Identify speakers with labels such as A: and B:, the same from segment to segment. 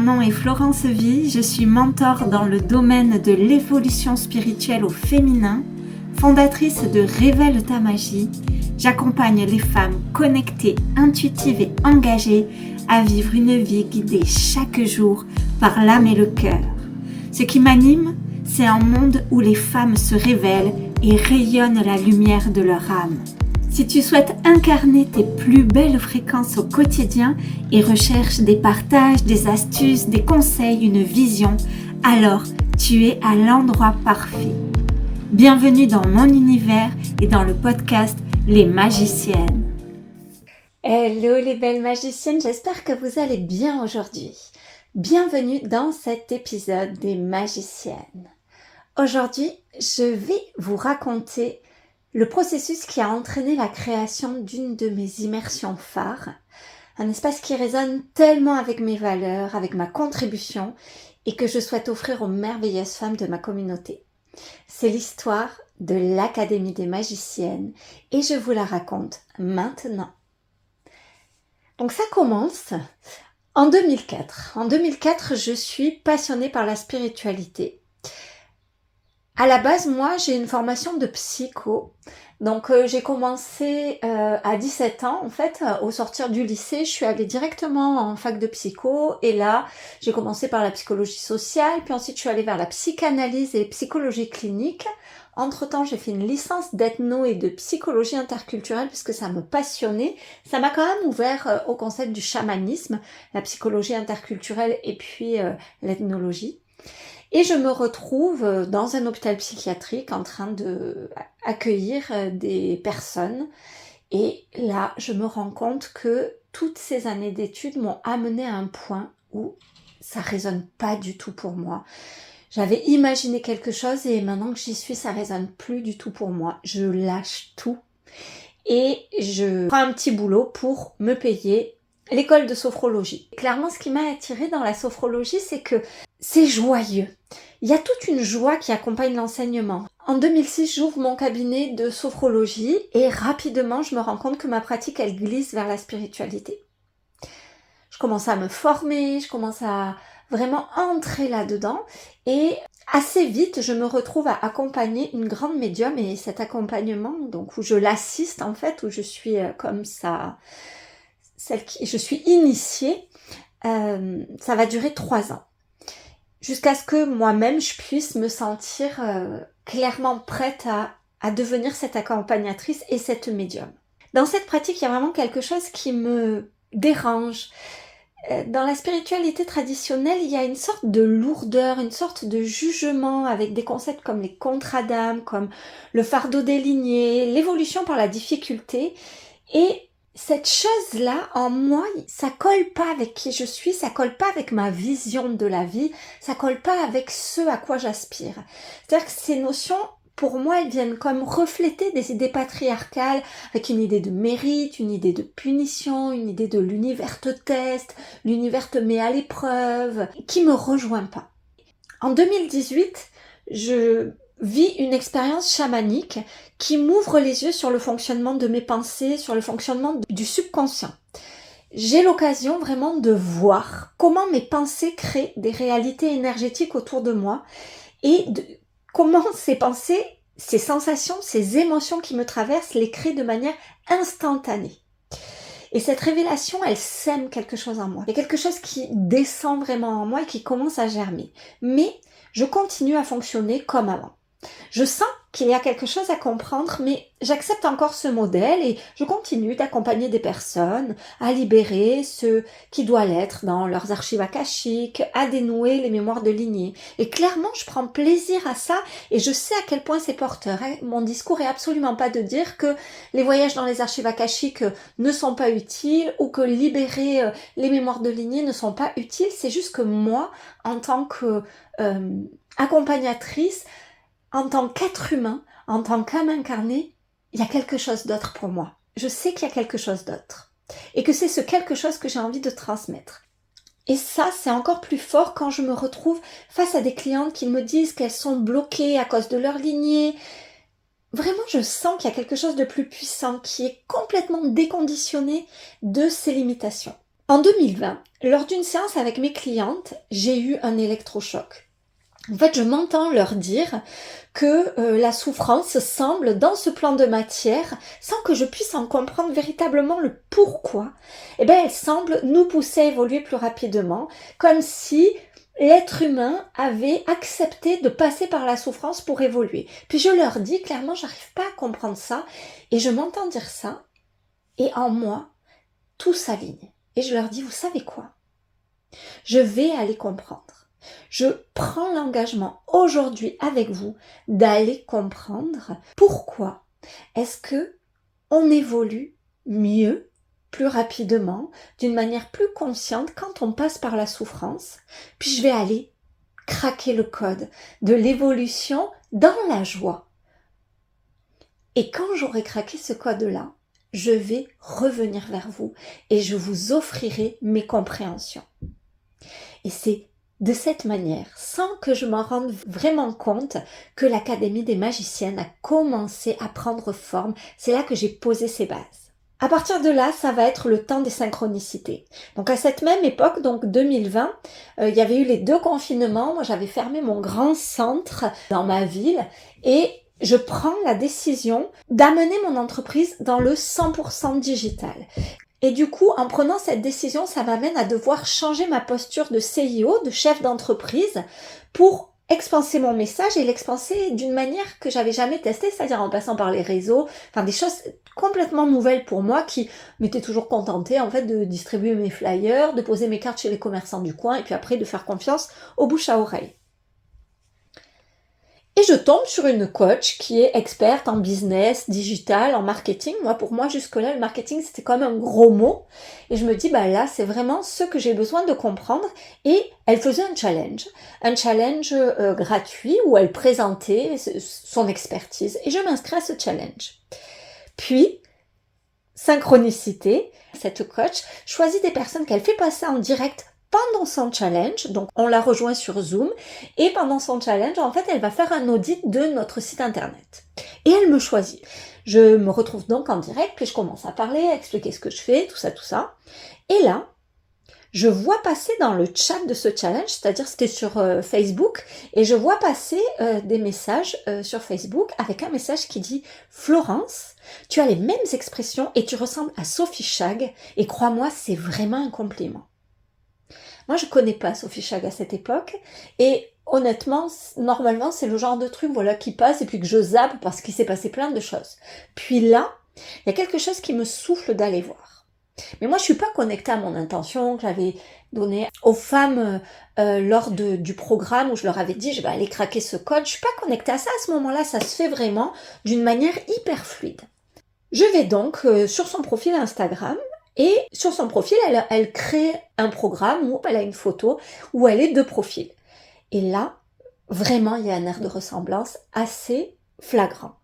A: nom est Florence Vie, je suis mentor dans le domaine de l'évolution spirituelle au féminin, fondatrice de Révèle ta magie. J'accompagne les femmes connectées, intuitives et engagées à vivre une vie guidée chaque jour par l'âme et le cœur. Ce qui m'anime, c'est un monde où les femmes se révèlent et rayonnent la lumière de leur âme. Si tu souhaites incarner tes plus belles fréquences au quotidien et recherches des partages, des astuces, des conseils, une vision, alors tu es à l'endroit parfait. Bienvenue dans mon univers et dans le podcast Les Magiciennes. Hello les belles magiciennes, j'espère que vous allez bien aujourd'hui. Bienvenue dans cet épisode des Magiciennes. Aujourd'hui, je vais vous raconter le processus qui a entraîné la création d'une de mes immersions phares, un espace qui résonne tellement avec mes valeurs, avec ma contribution et que je souhaite offrir aux merveilleuses femmes de ma communauté. C'est l'histoire de l'Académie des Magiciennes et je vous la raconte maintenant. Donc ça commence en 2004. En 2004, je suis passionnée par la spiritualité. À la base, moi, j'ai une formation de psycho. Donc, j'ai commencé à 17 ans. En fait, au sortir du lycée, je suis allée directement en fac de psycho. Et là, j'ai commencé par la psychologie sociale. Puis ensuite, je suis allée vers la psychanalyse et psychologie clinique. Entre-temps, j'ai fait une licence d'ethno et de psychologie interculturelle puisque ça me passionnait. Ça m'a quand même ouvert au concept du chamanisme, la psychologie interculturelle et puis l'ethnologie. Et je me retrouve dans un hôpital psychiatrique en train de accueillir des personnes. Et là, je me rends compte que toutes ces années d'études m'ont amené à un point où ça résonne pas du tout pour moi. J'avais imaginé quelque chose et maintenant que j'y suis, ça résonne plus du tout pour moi. Je lâche tout et je prends un petit boulot pour me payer l'école de sophrologie. Clairement, ce qui m'a attirée dans la sophrologie, c'est que c'est joyeux. Il y a toute une joie qui accompagne l'enseignement. En 2006, j'ouvre mon cabinet de sophrologie et rapidement, je me rends compte que ma pratique, elle glisse vers la spiritualité. Je commence à me former, je commence à vraiment entrer là-dedans et assez vite, je me retrouve à accompagner une grande médium et cet accompagnement, donc où je l'assiste en fait, où je suis comme ça, je suis initiée, ça va durer 3 ans. Jusqu'à ce que moi-même, je puisse me sentir clairement prête à devenir cette accompagnatrice et cette médium. Dans cette pratique, il y a vraiment quelque chose qui me dérange. Dans la spiritualité traditionnelle, il y a une sorte de lourdeur, une sorte de jugement avec des concepts comme les contrats d'âme, comme le fardeau des lignées, l'évolution par la difficulté. Et cette chose-là, en moi, ça colle pas avec qui je suis, ça colle pas avec ma vision de la vie, ça colle pas avec ce à quoi j'aspire. C'est-à-dire que ces notions, pour moi, elles viennent comme refléter des idées patriarcales, avec une idée de mérite, une idée de punition, une idée de l'univers te teste, l'univers te met à l'épreuve, qui me rejoint pas. En 2018, je vis une expérience chamanique qui m'ouvre les yeux sur le fonctionnement de mes pensées, sur le fonctionnement du subconscient. J'ai l'occasion vraiment de voir comment mes pensées créent des réalités énergétiques autour de moi et comment ces pensées, ces sensations, ces émotions qui me traversent les créent de manière instantanée. Et cette révélation, elle sème quelque chose en moi. Il y a quelque chose qui descend vraiment en moi et qui commence à germer. Mais je continue à fonctionner comme avant. Je sens qu'il y a quelque chose à comprendre, mais j'accepte encore ce modèle et je continue d'accompagner des personnes à libérer ce qui doit l'être dans leurs archives akashiques, à dénouer les mémoires de lignée. Et clairement, je prends plaisir à ça et je sais à quel point c'est porteur. Mon discours est absolument pas de dire que les voyages dans les archives akashiques ne sont pas utiles ou que libérer les mémoires de lignée ne sont pas utiles. C'est juste que moi, en tant que accompagnatrice, en tant qu'être humain, en tant qu'âme incarnée, il y a quelque chose d'autre pour moi. Je sais qu'il y a quelque chose d'autre. Et que c'est ce quelque chose que j'ai envie de transmettre. Et ça, c'est encore plus fort quand je me retrouve face à des clientes qui me disent qu'elles sont bloquées à cause de leur lignée. Vraiment, je sens qu'il y a quelque chose de plus puissant qui est complètement déconditionné de ces limitations. En 2020, lors d'une séance avec mes clientes, j'ai eu un électrochoc. En fait, je m'entends leur dire que la souffrance semble, dans ce plan de matière, sans que je puisse en comprendre véritablement le pourquoi, elle semble nous pousser à évoluer plus rapidement, comme si l'être humain avait accepté de passer par la souffrance pour évoluer. Puis je leur dis clairement, j'arrive pas à comprendre ça, et je m'entends dire ça, et en moi, tout s'aligne. Et je leur dis, vous savez quoi? Je vais aller comprendre. Je prends l'engagement aujourd'hui avec vous d'aller comprendre pourquoi est-ce que on évolue mieux, plus rapidement, d'une manière plus consciente quand on passe par la souffrance. Puis je vais aller craquer le code de l'évolution dans la joie. Et quand j'aurai craqué ce code-là, je vais revenir vers vous et je vous offrirai mes compréhensions. Et c'est de cette manière, sans que je m'en rende vraiment compte, que l'Académie des magiciennes a commencé à prendre forme. C'est là que j'ai posé ses bases. À partir de là, ça va être le temps des synchronicités. Donc à cette même époque, donc 2020, il y avait eu les 2 confinements. Moi, j'avais fermé mon grand centre dans ma ville et je prends la décision d'amener mon entreprise dans le 100% digital. Et du coup, en prenant cette décision, ça m'amène à devoir changer ma posture de CIO, de chef d'entreprise, pour expanser mon message et l'expanser d'une manière que j'avais jamais testée, c'est-à-dire en passant par les réseaux, enfin des choses complètement nouvelles pour moi qui m'étaient toujours contentée en fait de distribuer mes flyers, de poser mes cartes chez les commerçants du coin et puis après de faire confiance au bouche à oreille. Et je tombe sur une coach qui est experte en business, digital, en marketing. Pour moi, jusque-là, le marketing, c'était quand même un gros mot. Et je me dis, là, c'est vraiment ce que j'ai besoin de comprendre. Et elle faisait un challenge gratuit où elle présentait son expertise. Et je m'inscris à ce challenge. Puis, synchronicité, cette coach choisit des personnes qu'elle fait passer en direct pendant son challenge, donc on la rejoint sur Zoom, et pendant son challenge, en fait, elle va faire un audit de notre site internet. Et elle me choisit. Je me retrouve donc en direct, puis je commence à parler, à expliquer ce que je fais, tout ça. Et là, je vois passer dans le chat de ce challenge, c'est-à-dire c'était sur Facebook, et je vois passer des messages sur Facebook avec un message qui dit « Florence, tu as les mêmes expressions et tu ressembles à Sophie Chag, et crois-moi, c'est vraiment un compliment. » Moi, je connais pas Sophie Chag à cette époque et honnêtement, normalement, c'est le genre de truc qui passe et puis que je zappe parce qu'il s'est passé plein de choses. Puis là, il y a quelque chose qui me souffle d'aller voir. Mais moi, je suis pas connectée à mon intention que j'avais donnée aux femmes lors du programme où je leur avais dit je vais aller craquer ce code. Je suis pas connectée à ça à ce moment-là, ça se fait vraiment d'une manière hyper fluide. Je vais donc sur son profil Instagram. Et sur son profil, elle crée un programme où elle a une photo où elle est de profil. Et là, vraiment, il y a un air de ressemblance assez flagrant.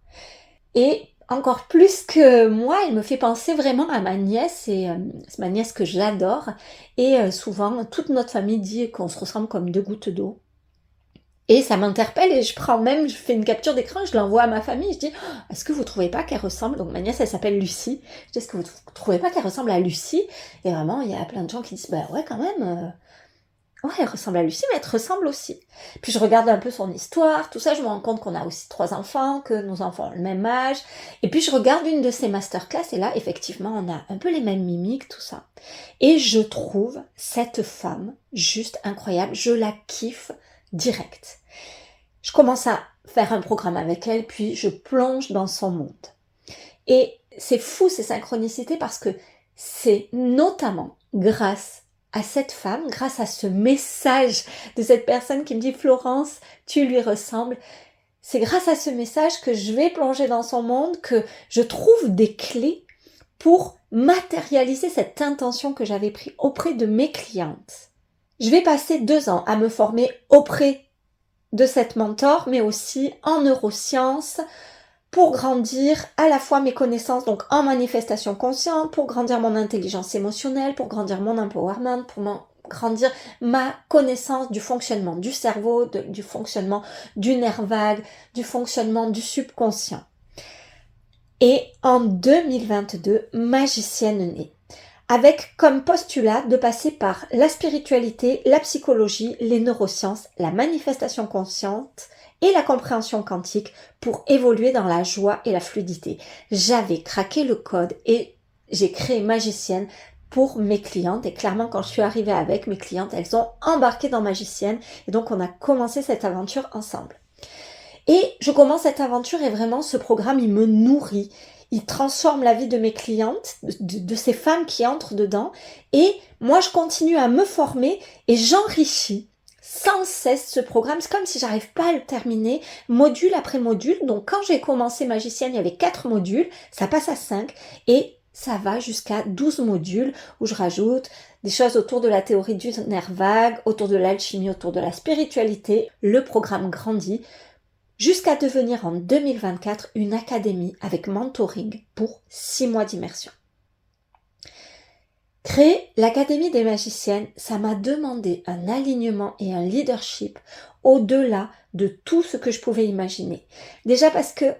A: Et encore plus que moi, elle me fait penser vraiment à ma nièce, et c'est ma nièce que j'adore. Et souvent, toute notre famille dit qu'on se ressemble comme 2 gouttes d'eau. Et ça m'interpelle et je fais une capture d'écran, je l'envoie à ma famille, je dis « Est-ce que vous trouvez pas qu'elle ressemble ?» Donc ma nièce, elle s'appelle Lucie. Je dis « Est-ce que vous trouvez pas qu'elle ressemble à Lucie ?» Et vraiment, il y a plein de gens qui disent « Ouais, quand même, elle ressemble à Lucie, mais elle te ressemble aussi. » Puis je regarde un peu son histoire, tout ça, je me rends compte qu'on a aussi 3 enfants, que nos enfants ont le même âge. Et puis je regarde une de ses masterclass et là, effectivement, on a un peu les mêmes mimiques, tout ça. Et je trouve cette femme juste incroyable, je la kiffe direct. Je commence à faire un programme avec elle, puis je plonge dans son monde. Et c'est fou ces synchronicités parce que c'est notamment grâce à cette femme, grâce à ce message de cette personne qui me dit « Florence, tu lui ressembles », c'est grâce à ce message que je vais plonger dans son monde, que je trouve des clés pour matérialiser cette intention que j'avais prise auprès de mes clientes. Je vais passer 2 ans à me former auprès de cette mentor, mais aussi en neurosciences, pour grandir à la fois mes connaissances, donc en manifestation consciente, pour grandir mon intelligence émotionnelle, pour grandir mon empowerment, pour grandir ma connaissance du fonctionnement du cerveau, du fonctionnement du nerf vague, du fonctionnement du subconscient. Et en 2022, magicienne née. avec comme postulat de passer par la spiritualité, la psychologie, les neurosciences, la manifestation consciente et la compréhension quantique pour évoluer dans la joie et la fluidité. J'avais craqué le code et j'ai créé Magicienne pour mes clientes, et clairement quand je suis arrivée avec mes clientes, elles ont embarqué dans Magicienne et donc on a commencé cette aventure ensemble. Et je commence cette aventure et vraiment ce programme il me nourrit, il transforme la vie de mes clientes, de ces femmes qui entrent dedans, et moi je continue à me former et j'enrichis sans cesse ce programme. C'est comme si j'arrive pas à le terminer, module après module. Donc quand j'ai commencé Magicienne, il y avait 4 modules, ça passe à 5 et ça va jusqu'à 12 modules où je rajoute des choses autour de la théorie du nerf vague, autour de l'alchimie, autour de la spiritualité. Le programme grandit jusqu'à devenir en 2024 une académie avec mentoring pour 6 mois d'immersion. Créer l'Académie des magiciennes, ça m'a demandé un alignement et un leadership au-delà de tout ce que je pouvais imaginer. Déjà parce que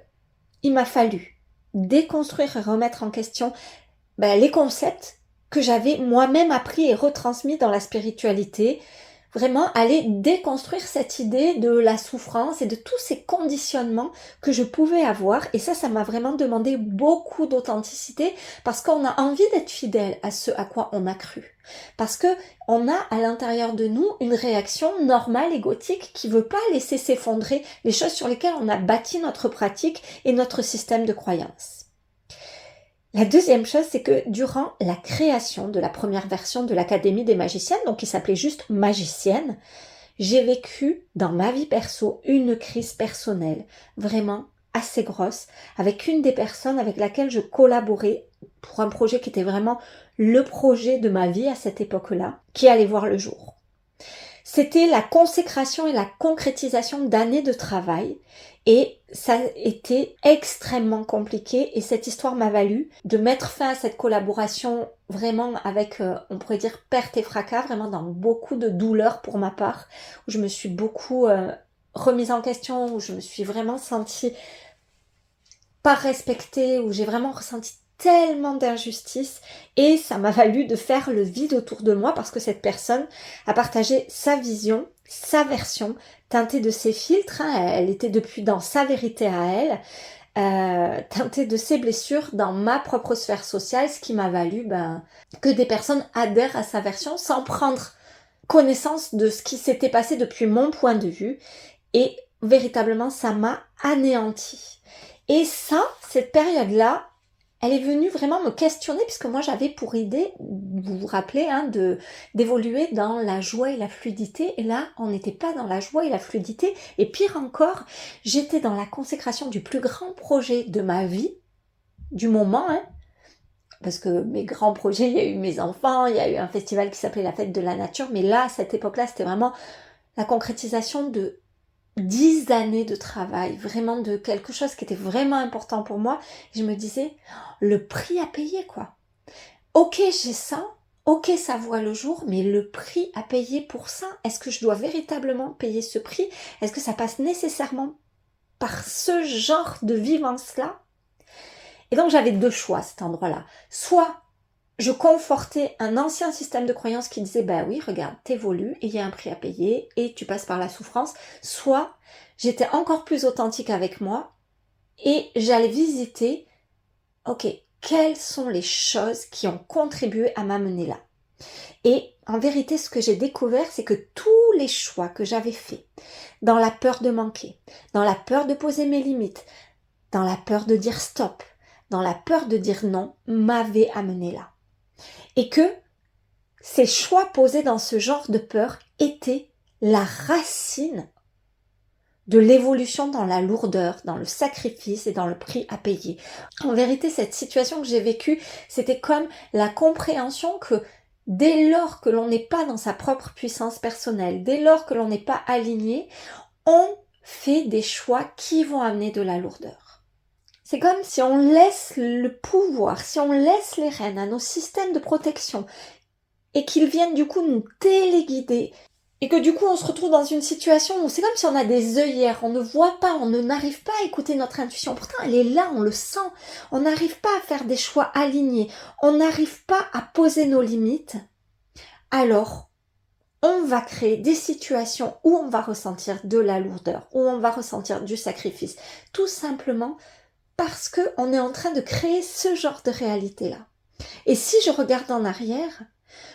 A: il m'a fallu déconstruire et remettre en question les concepts que j'avais moi-même appris et retransmis dans la spiritualité. Vraiment aller déconstruire cette idée de la souffrance et de tous ces conditionnements que je pouvais avoir. Et ça m'a vraiment demandé beaucoup d'authenticité parce qu'on a envie d'être fidèle à ce à quoi on a cru. Parce que on a à l'intérieur de nous une réaction normale, égotique, qui veut pas laisser s'effondrer les choses sur lesquelles on a bâti notre pratique et notre système de croyance. La deuxième chose, c'est que durant la création de la première version de l'Académie des magiciennes, donc qui s'appelait juste Magicienne, j'ai vécu dans ma vie perso une crise personnelle vraiment assez grosse avec une des personnes avec laquelle je collaborais pour un projet qui était vraiment le projet de ma vie à cette époque-là, qui allait voir le jour. C'était la consécration et la concrétisation d'années de travail et ça a été extrêmement compliqué et cette histoire m'a valu de mettre fin à cette collaboration vraiment avec, on pourrait dire, perte et fracas, vraiment dans beaucoup de douleur pour ma part, où je me suis beaucoup remise en question, où je me suis vraiment sentie pas respectée, où j'ai vraiment ressenti tellement d'injustice et ça m'a valu de faire le vide autour de moi parce que cette personne a partagé sa vision, sa version, teintée de ses filtres, elle était depuis dans sa vérité à elle, teintée de ses blessures dans ma propre sphère sociale, ce qui m'a valu que des personnes adhèrent à sa version sans prendre connaissance de ce qui s'était passé depuis mon point de vue et véritablement ça m'a anéanti. Et ça, cette période-là, elle est venue vraiment me questionner puisque moi j'avais pour idée, vous vous rappelez, d'évoluer dans la joie et la fluidité. Et là, on n'était pas dans la joie et la fluidité. Et pire encore, j'étais dans la consécration du plus grand projet de ma vie, du moment, parce que mes grands projets, il y a eu mes enfants, il y a eu un festival qui s'appelait la Fête de la Nature. Mais là, à cette époque-là, c'était vraiment la concrétisation de 10 années de travail, vraiment de quelque chose qui était vraiment important pour moi. Je me disais, le prix à payer, quoi. Ok, j'ai ça, ok, ça voit le jour, mais le prix à payer pour ça, est-ce que je dois véritablement payer ce prix? Est-ce que ça passe nécessairement par ce genre de vivance-là? Et donc j'avais 2 choix à cet endroit-là. Soit je confortais un ancien système de croyance qui disait, oui, regarde, t'évolues et il y a un prix à payer et tu passes par la souffrance. Soit j'étais encore plus authentique avec moi et j'allais visiter, ok, quelles sont les choses qui ont contribué à m'amener là. Et en vérité, ce que j'ai découvert, c'est que tous les choix que j'avais faits, dans la peur de manquer, dans la peur de poser mes limites, dans la peur de dire stop, dans la peur de dire non, m'avaient amené là. Et que ces choix posés dans ce genre de peur étaient la racine de l'évolution dans la lourdeur, dans le sacrifice et dans le prix à payer. En vérité, cette situation que j'ai vécue, c'était comme la compréhension que dès lors que l'on n'est pas dans sa propre puissance personnelle, dès lors que l'on n'est pas aligné, on fait des choix qui vont amener de la lourdeur. C'est comme si on laisse le pouvoir, si on laisse les rênes à nos systèmes de protection et qu'ils viennent du coup nous téléguider Et que du coup, on se retrouve dans une situation où c'est comme si on a des œillères, on ne voit pas, on n'arrive pas à écouter notre intuition. Pourtant, elle est là, on le sent. On n'arrive pas à faire des choix alignés. On n'arrive pas à poser nos limites. Alors, on va créer des situations où on va ressentir de la lourdeur, où on va ressentir du sacrifice. Tout simplement parce qu'on est en train de créer ce genre de réalité-là. Et si je regarde en arrière,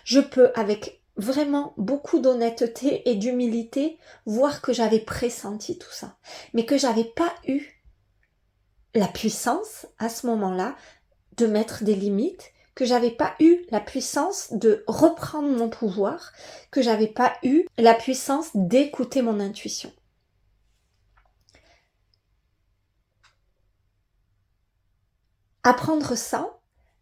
A: je peux, avec vraiment beaucoup d'honnêteté et d'humilité, voir que j'avais pressenti tout ça, mais que j'avais pas eu la puissance à ce moment-là de mettre des limites, que j'avais pas eu la puissance de reprendre mon pouvoir, que j'avais pas eu la puissance d'écouter mon intuition. Apprendre ça,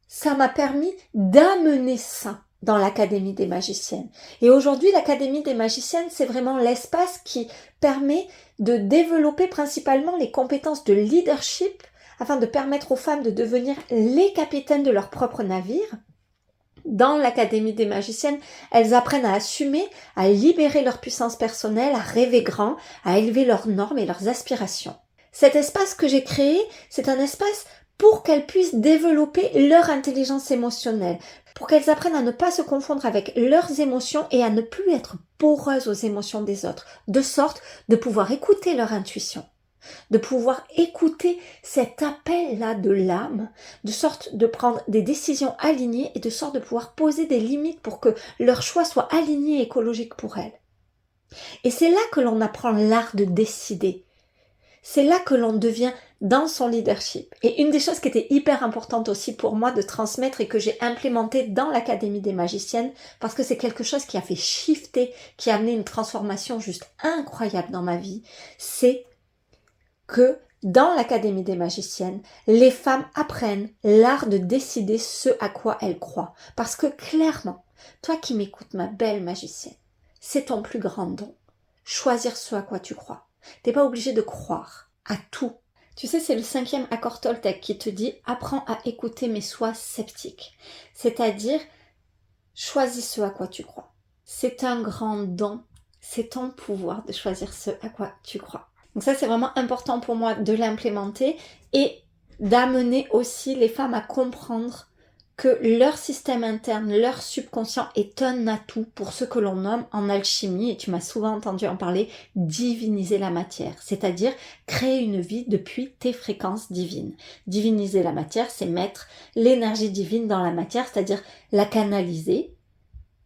A: ça m'a permis d'amener ça dans l'Académie des magiciennes. Et aujourd'hui, l'Académie des magiciennes, c'est vraiment l'espace qui permet de développer principalement les compétences de leadership afin de permettre aux femmes de devenir les capitaines de leur propre navire. Dans l'Académie des magiciennes, elles apprennent à assumer, à libérer leur puissance personnelle, à rêver grand, à élever leurs normes et leurs aspirations. Cet espace que j'ai créé, c'est un espace pour qu'elles puissent développer leur intelligence émotionnelle, pour qu'elles apprennent à ne pas se confondre avec leurs émotions et à ne plus être poreuses aux émotions des autres, de sorte de pouvoir écouter leur intuition, de pouvoir écouter cet appel-là de l'âme, de sorte de prendre des décisions alignées et de sorte de pouvoir poser des limites pour que leur choix soit aligné et écologique pour elles. Et c'est là que l'on apprend l'art de décider. C'est là que l'on devient dans son leadership. Et une des choses qui était hyper importante aussi pour moi de transmettre et que j'ai implémenté dans l'Académie des magiciennes, parce que c'est quelque chose qui a fait shifter, qui a amené une transformation juste incroyable dans ma vie, c'est que dans l'Académie des magiciennes, les femmes apprennent l'art de décider ce à quoi elles croient. Parce que clairement, toi qui m'écoutes, ma belle magicienne, c'est ton plus grand don. Choisir ce à quoi tu crois. T'es pas obligé de croire à tout. Tu sais, c'est le 5e accord Toltec qui te dit « Apprends à écouter mais sois sceptique ». C'est-à-dire, choisis ce à quoi tu crois. C'est un grand don. C'est ton pouvoir de choisir ce à quoi tu crois. Donc ça, c'est vraiment important pour moi de l'implémenter et d'amener aussi les femmes à comprendre que leur système interne, leur subconscient est un atout pour ce que l'on nomme en alchimie, et tu m'as souvent entendu en parler, diviniser la matière, c'est-à-dire créer une vie depuis tes fréquences divines. Diviniser la matière, c'est mettre l'énergie divine dans la matière, c'est-à-dire la canaliser,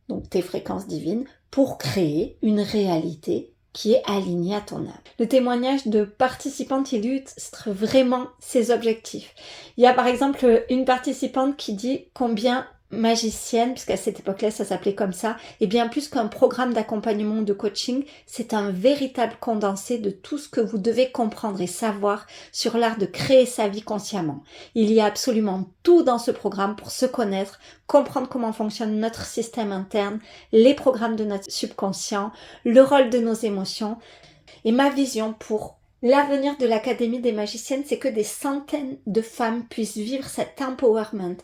A: donc tes fréquences divines, pour créer une réalité qui est alignée à ton âme. Le témoignage de participantes illustre vraiment ces objectifs. Il y a par exemple une participante qui dit combien magicienne, puisqu'à cette époque-là ça s'appelait comme ça, et bien plus qu'un programme d'accompagnement ou de coaching, c'est un véritable condensé de tout ce que vous devez comprendre et savoir sur l'art de créer sa vie consciemment. Il y a absolument tout dans ce programme pour se connaître, comprendre comment fonctionne notre système interne, les programmes de notre subconscient, le rôle de nos émotions. Et ma vision pour l'avenir de l'Académie des magiciennes, c'est que des centaines de femmes puissent vivre cet empowerment,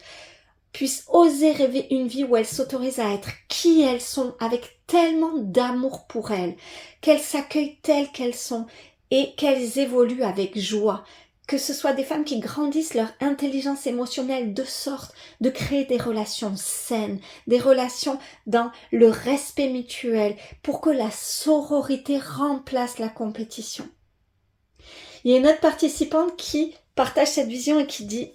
A: puissent oser rêver une vie où elles s'autorisent à être qui elles sont, avec tellement d'amour pour elles, qu'elles s'accueillent telles qu'elles sont et qu'elles évoluent avec joie. Que ce soit des femmes qui grandissent leur intelligence émotionnelle de sorte de créer des relations saines, des relations dans le respect mutuel, pour que la sororité remplace la compétition. Il y a une autre participante qui partage cette vision et qui dit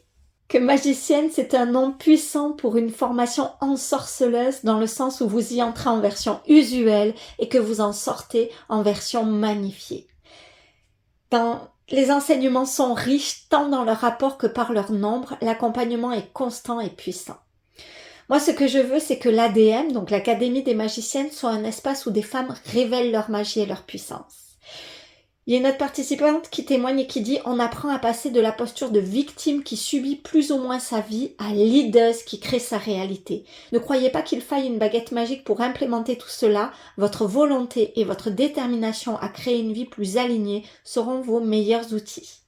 A: que magicienne, c'est un nom puissant pour une formation ensorceleuse dans le sens où vous y entrez en version usuelle et que vous en sortez en version magnifiée. Les enseignements sont riches tant dans leur rapport que par leur nombre, l'accompagnement est constant et puissant. Moi, ce que je veux, c'est que l'ADM, donc l'Académie des magiciennes, soit un espace où des femmes révèlent leur magie et leur puissance. Il y a une autre participante qui témoigne et qui dit « On apprend à passer de la posture de victime qui subit plus ou moins sa vie à leaduse qui crée sa réalité. Ne croyez pas qu'il faille une baguette magique pour implémenter tout cela. Votre volonté et votre détermination à créer une vie plus alignée seront vos meilleurs outils. »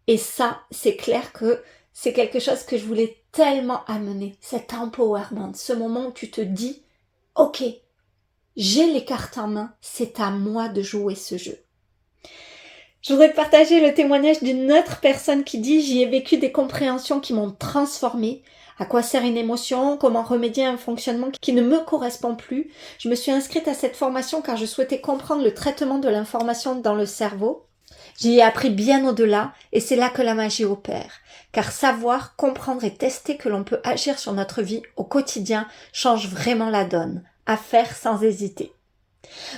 A: Et ça, c'est clair que c'est quelque chose que je voulais tellement amener, cet empowerment, ce moment où tu te dis « Ok, J'ai les cartes en main, c'est à moi de jouer ce jeu. Je voudrais te partager le témoignage d'une autre personne qui dit « J'y ai vécu des compréhensions qui m'ont transformée. À quoi sert une émotion? Comment remédier à un fonctionnement qui ne me correspond plus? Je me suis inscrite à cette formation car je souhaitais comprendre le traitement de l'information dans le cerveau. J'y ai appris bien au-delà et c'est là que la magie opère. Car savoir, comprendre et tester que l'on peut agir sur notre vie au quotidien change vraiment la donne. À faire sans hésiter. »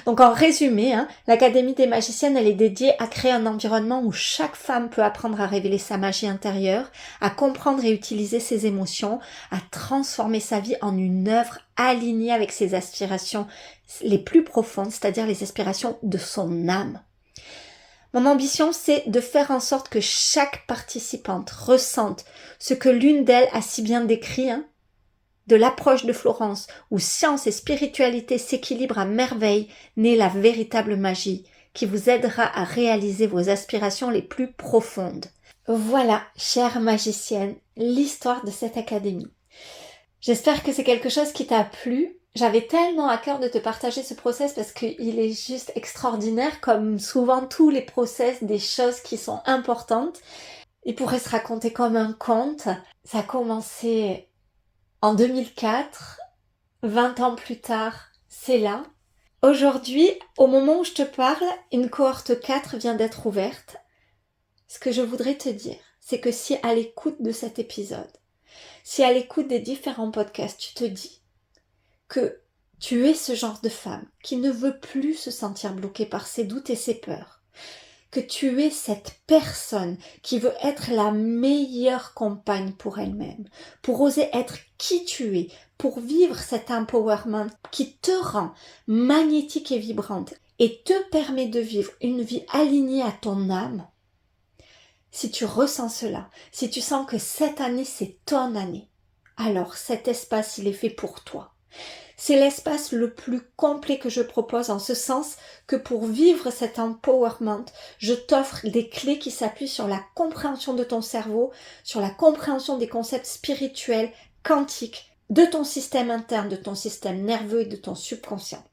A: Donc en résumé, l'Académie des magiciennes, elle est dédiée à créer un environnement où chaque femme peut apprendre à révéler sa magie intérieure, à comprendre et utiliser ses émotions, à transformer sa vie en une œuvre alignée avec ses aspirations les plus profondes, c'est-à-dire les aspirations de son âme. Mon ambition, c'est de faire en sorte que chaque participante ressente ce que l'une d'elles a si bien décrit, de l'approche de Florence, où science et spiritualité s'équilibrent à merveille, naît la véritable magie, qui vous aidera à réaliser vos aspirations les plus profondes. Voilà, chère magicienne, l'histoire de cette académie. J'espère que c'est quelque chose qui t'a plu. J'avais tellement à cœur de te partager ce process parce qu'il est juste extraordinaire, comme souvent tous les process, des choses qui sont importantes. Il pourrait se raconter comme un conte. Ça a commencé en 2004, 20 ans plus tard, c'est là. Aujourd'hui, au moment où je te parle, une cohorte 4 vient d'être ouverte. Ce que je voudrais te dire, c'est que si à l'écoute de cet épisode, si à l'écoute des différents podcasts, tu te dis que tu es ce genre de femme qui ne veut plus se sentir bloquée par ses doutes et ses peurs, que tu es cette personne qui veut être la meilleure compagne pour elle-même, pour oser être qui tu es, pour vivre cet empowerment qui te rend magnétique et vibrante et te permet de vivre une vie alignée à ton âme. Si tu ressens cela, si tu sens que cette année c'est ton année, alors cet espace il est fait pour toi. C'est l'espace le plus complet que je propose en ce sens que pour vivre cet empowerment, je t'offre des clés qui s'appuient sur la compréhension de ton cerveau, sur la compréhension des concepts spirituels, quantiques, de ton système interne, de ton système nerveux et de ton subconscient.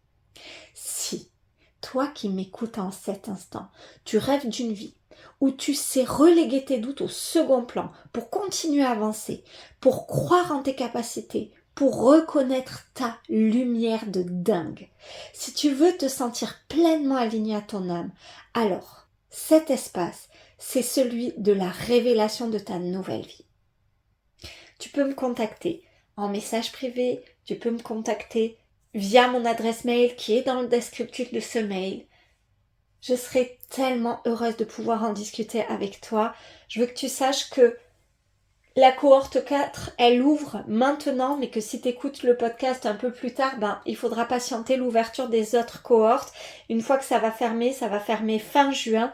A: Si, toi qui m'écoutes en cet instant, tu rêves d'une vie où tu sais reléguer tes doutes au second plan pour continuer à avancer, pour croire en tes capacités, pour reconnaître ta lumière de dingue. Si tu veux te sentir pleinement aligné à ton âme, alors cet espace, c'est celui de la révélation de ta nouvelle vie. Tu peux me contacter en message privé, tu peux me contacter via mon adresse mail qui est dans le descriptif de ce mail. Je serai tellement heureuse de pouvoir en discuter avec toi. Je veux que tu saches que la cohorte 4, elle ouvre maintenant, mais que si tu écoutes le podcast un peu plus tard, il faudra patienter l'ouverture des autres cohortes. Une fois que ça va fermer fin juin.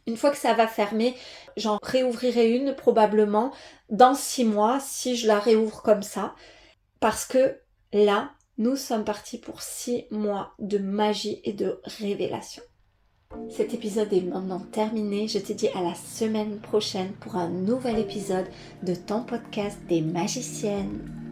A: Une fois que ça va fermer, j'en réouvrirai une probablement dans 6 mois, si je la réouvre comme ça. Parce que là, nous sommes partis pour 6 mois de magie et de révélation. Cet épisode est maintenant terminé. Je te dis à la semaine prochaine pour un nouvel épisode de ton podcast des magiciennes.